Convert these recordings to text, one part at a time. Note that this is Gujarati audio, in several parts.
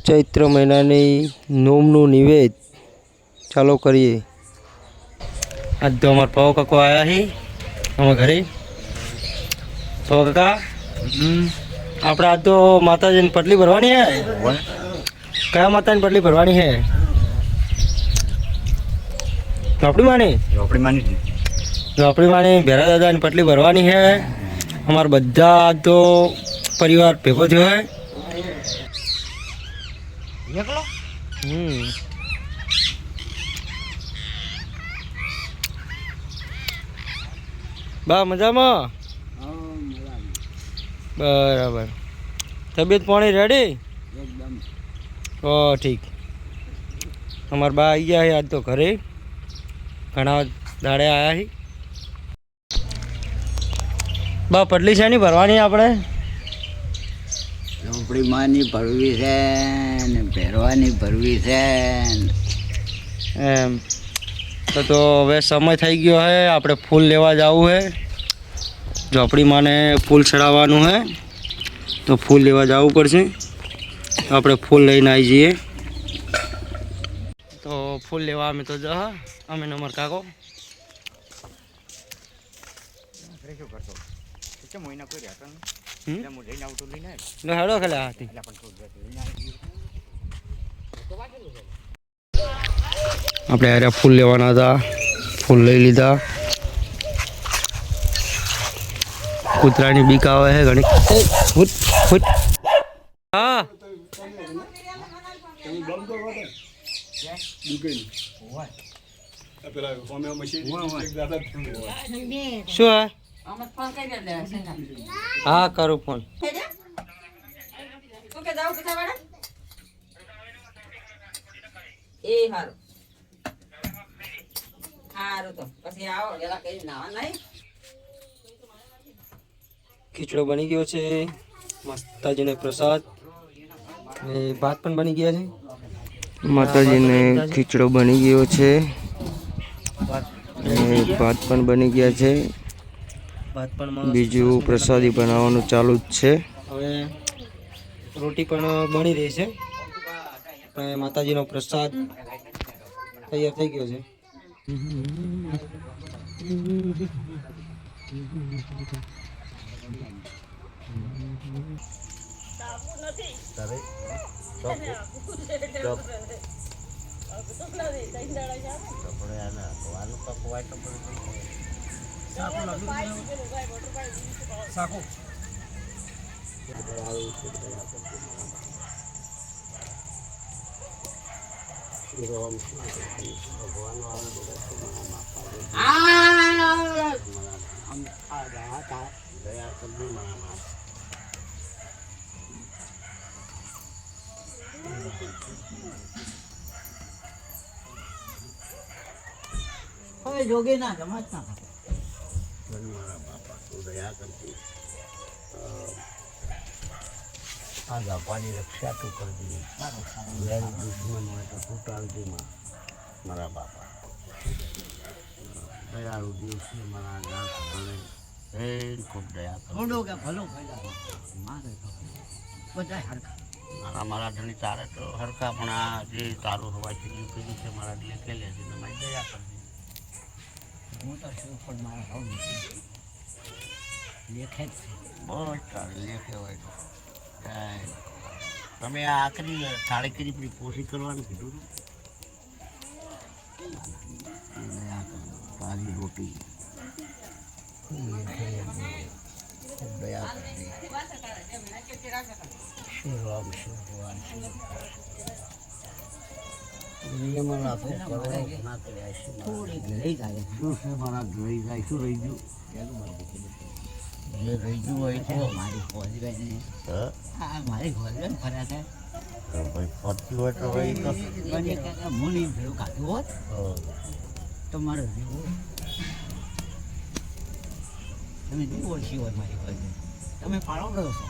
ચૈત્ર મહિનાની નોમનું નિવેદ ચાલો કરીએ। आज तो हमारे पाव काको आया ही हमारे घरे। पाव काका આપણે आज तो माताजी ने पटली भरवानी है। क्या माता ने पटली भरवानी है? झोपड़ी मानी भेरा दादा ने पटली भरवानी है। हमारा बधा तो परिवार भेगो जो है। बा मजा में बराबर। तबीयत पानी रेडी एकदम? ओ ठीक। हमार बा आई गया है आज तो घरे, घना दाड़े आया ही। बा पटली से नहीं भरवानी आपने? झोपड़ी मानी भरवी है ने भरवानी भरवी है। एम तो હવે સમય થઈ ગયો है, આપણે ફૂલ લેવા જવું है। झोपड़ी माने फूल चढ़ावानुं है तो फूल लेवा जावुं पड़शे। तो આપણે फूल लईने आई जाइए। तो फूल लेवा अमे तो जा अमे नंबर काको हेड़ो खेला हाथी આપણે આરે ફૂલ લેવાના હતા। ફૂલ લઈ લીધા। કૂતરાની બીક આવે છે ઘણી। ફૂટ ફૂટ હા શું હા કરું ફોન। એ હારું હારું તો પછી આવો એલા કઈ નાવા નહીં। ખીચડો બની ગયો છે, માતાજીને પ્રસાદ ને ભાત પણ બની ગયા છે। માતાજીને ખીચડો બની ગયો છે ને ભાત પણ બની ગયા છે। બીજું પ્રસાદી બનાવવાનું ચાલુ જ છે। હવે રોટી પણ બની રહી છે। માતાજીનો પ્રસાદ તૈયાર થઈ ગયો છે। जोगे ना जमात ना आगा पानी रक्षा तो कर दी दुश्मन हो तो टूटाल दी मारा बापा दयालु दिवस मारा गांव भले खूब दया कर के भलो मारे बधाय हरका मारा धनी तारे तो हरका पण आ जे तारो हवा चली पड़ी से मारा दिल के ले दी मैं दया कर दी। હું તો શું પણ મારા ભાવ લેખે જ બહુ સારું લેખે હોય તો તમે આ આખરી થાળી કરી પડી કોશિશ કરવાનું કીધું તારી રોટી દયા કરી શ્રી રામ શ્રી ભગવાન મારા થોડી ઘણી જાય શું છે મારા ઘણી જાય શું રહી ગયું જે રહી ગયું હોય તો મારી ફોજી હા મારી ફોજી ફર્યા થાય ભાઈ ફરતી હોય તો ભાઈ હું નહીં ભેળું કાઢ્યું હોત તો મારે તમે શું ઓળખી હોય મારી ફોજી તમે પાડો છો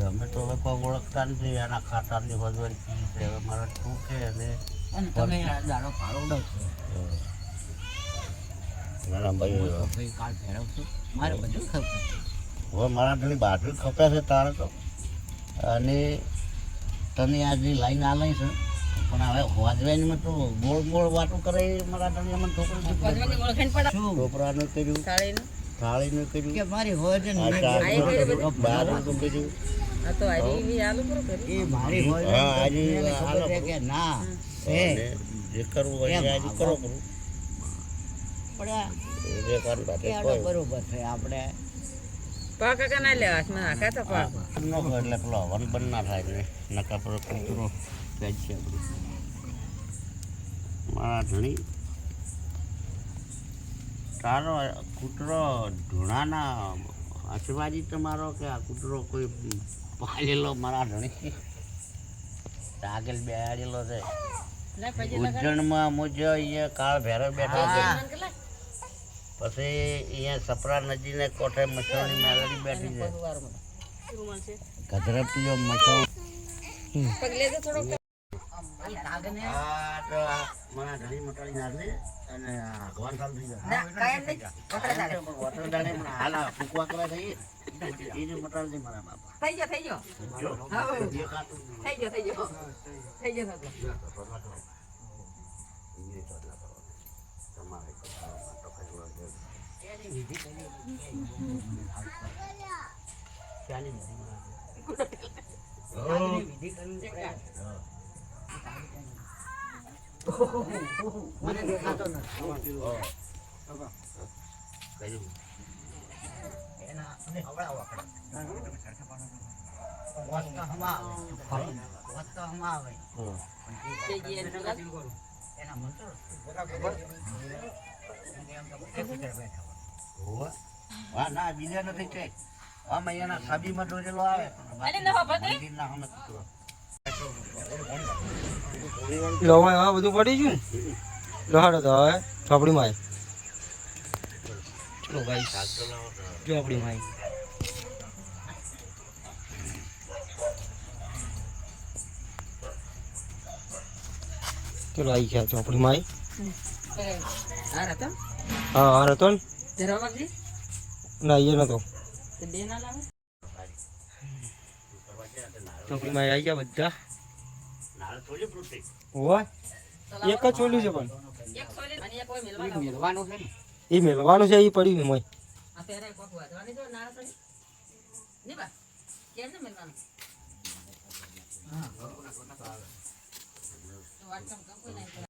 અમે તો હવે કોઈ ઓળખતા નથી એના ખાતાની વધવાની ફી છે હવે મારા શું છે અને તમે દાડો પાડો છો ભાઈ કાલ ફેરવશો મારે બધું ખબર હવે મારા ઘણી બાજુ ખપે છે તારે તો અને તને આજે લાઈન આલે છે પણ હવે હોજવેનમાં તો ગોળ ગોળ વાતું કરે મારા તને મને છોકરો ભગવાનની ઓળખાણ પડે. શું છોકરાનું કર્યું થાળીનું. થાળીનું કર્યું કે મારી હોજ ને આ મેં ચાર આ એ કર્યું બારનું કર્યું આ તો હરી બી આલુ પૂરું કર્યું. એ મારી હોજ ને હા, આજે એને ખબર હાલો. છે કે ના અને જે કરવું હોય એ આજે કરો કરું પણ આ જે કારણ બાતે એ આડો બરોબર છે આપણે પા કાકા ના લેવા હાથમાં હાકા તો પા. ન હોય એટલે પેલો વન બન ના થાય ને નકા પર કૂતરો પેજ છે આપણું. મારા ધણી તારો કૂતરો ધૂણાના આશીર્વાદી તમારો કે આ કૂતરો કોઈ પાળેલો મારા ધણી આગળ બેહાડેલો છે લે પછી લગાડ. ઉજ્જૈનમાં મુજ અહીંયા કાળ ભેરવ બેઠો છે મન કે લે. પછી અહીંયા સપરા નદીને કોઠે મચ્છરની મેલડી બેઠી છે ગધરપટીઓ મચ્છર પગ લેજો થોડોક. આ તો આ મારા ઘણી મટાડી નાખે અને આ ભગવાન સાલ થઈ જાય ના કાયમ નહીં. વખરા ચાલે. વોટર દાણે પણ હાલ આ ફૂંકવા કરવા જઈએ એને મટાડી દે મારા બાપા થઈ ગયો થઈ ગયો. જો હા. દેખાતું જ નહીં. થઈ ગયો થઈ ગયો. થઈ ગયો થતો. તમારે તો કશું શાની વિધિ મને દેખાતો નથી કર્યું એના અને હવળા વાકડા વસ્તા હમા આવે વસ્તા હમા આવે થઈ ગઈ એને લગાડ. એના મંત્ર બરાબર વાહ ના બીજા નથી છે આમ અહીંયાના સાબીમાં દોરેલો આવે અરે નવા ભગે. મંદિરના સામે કૂતરો. લોહા હા બધું પડી ગયું ને લોહાડો તો હવે ચોપડીમાં આવી ચલો ભાઈ ચોપડીમાં આવી ચલો આવી ગયા ચોપડીમાં આવી હા રતો. હા હા હતો ને ધરવા માંગજી. ના એ નતો તે બે ના લાવે. ચોપડીમાં આવી ગયા બધા નાળ થોડી પૃથ્વી હોય એક જ ચોલ્યું છે પણ એક સોલી અને એક હોય મેલવાનો. મેળવાનું છે ને એ મેળવાનું છે એ પડ્યું મોય આ પેરે કોક વાદવાની જો ના સડી. ની બા. કેમ ને મેલવાનું. તો વાત કમ કોઈ નહીં.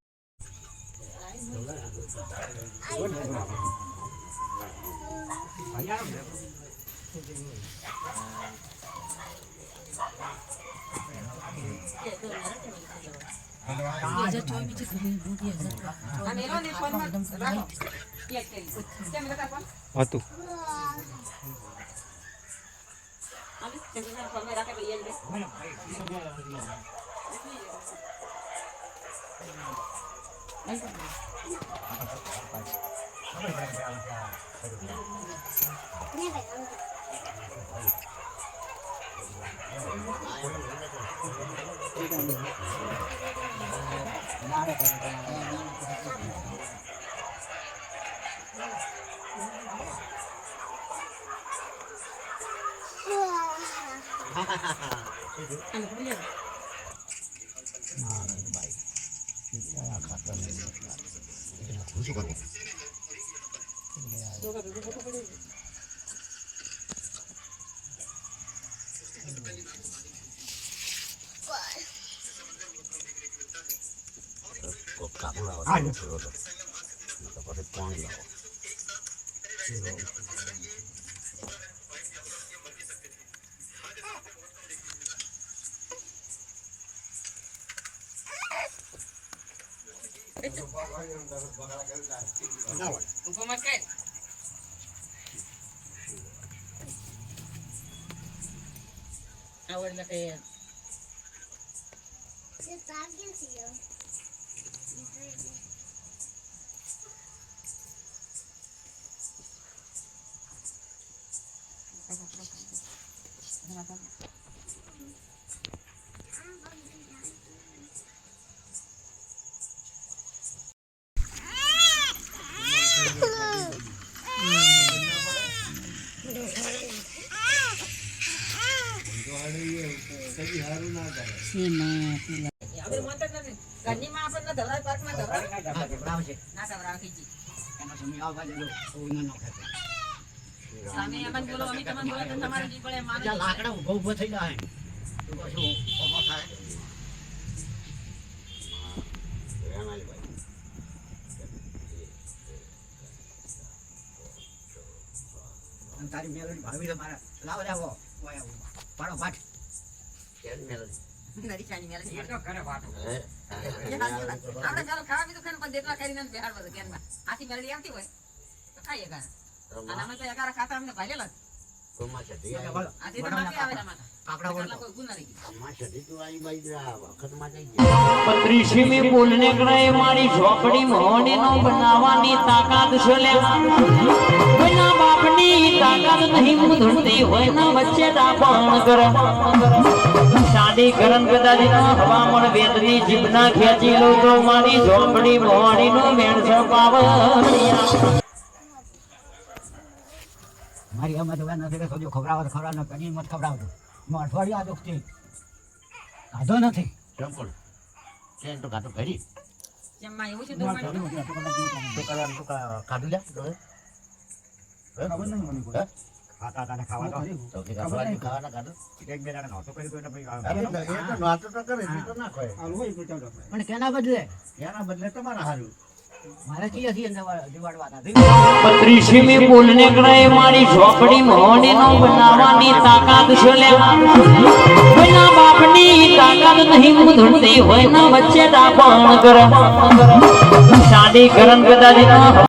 આ મેલવાની ફોનમાં રાખો. એક કરી. કેમ લગા પણ. હતું આલી ચંદ્રના ફોનમાં રાખે તો યે દે. કાબુ લાવો તો પછી પાણી લાવો ઉપમા કે આવડ લખે સારું ના કરે આપણે મોટા જ નથી. ઘરની માં આપણને ધરાવે, પાકમાં ધરાવે. હા, ઢોકળાવશે. ના ધરાવે ખીચી. એમાં સમય આવવા દેજો. કોઈ ન નોખે. સામે અમને બોલો, અમે તમને બોલો તો તમારે જી પડે, માને ત્યાં લાકડા ઊભો ઊભો થઈ જાય. તો પછી ઊભો થાય. અને તારી મેલડી ભાવી તો મારા લાવ જાવો. પાડો પાઠ. નરી ચાની મેલે છે. કરે પાઠ. આપણે ચાલો ખાવા બીજું ખાને પણ દેખવા કરીને બિહાર બધું કેનમાં. આથી મેલડી આવતી હોય તો ખાઈએ ગાર. અને અમે તો એકારા ખાતા અમને ભાલેલા જ. આથી તો માફી આવે છે અમારે. આપણા ચાલો કોઈ ગુના નહીં. પત્રીસમી બોલને ગણાય મારી ઝોપડી મોહની નો બનાવવાની તાકાત છે લે કોઈના બાપની તાકાત નહીં હું ધૂળતી હોય ના વચ્ચે ડાપણ કરે શાદી કરન કદાચ હવામણ વેદની જીભના ખેંચી લો તો મારી ઝોપડી મોહની નો મેળ છે પાવનિયા મારી આમાં તો નથી કે સોજો ખવડાવો તો ખવડાવો કદી મત ખવડાવતો હું અઠવાડિયા દુખતી ખાધો નથી જમવા એવું છે તો પણ ખાધું લે ખાતા તાને ખાવા તો ખાવાના ખાધું એક બે દાડા નહોતો કર્યું તો એટલે પછી અરે એ તો નાતો તો કરે એ તો ના ખવાય પણ કેના બદલે એના બદલે તમારા હારું મારે કીએ છીએ દિવાળવાના પત્રીસમી બોલને ગણાય મારી ઝોપડી મોહની નો બનાવવાની તાકાત છે લે કોઈના બાપની તાકાત નહીં હું ધૂળતી હોય ના વચ્ચે ડાપણ કરે શાદી કરન કદાચ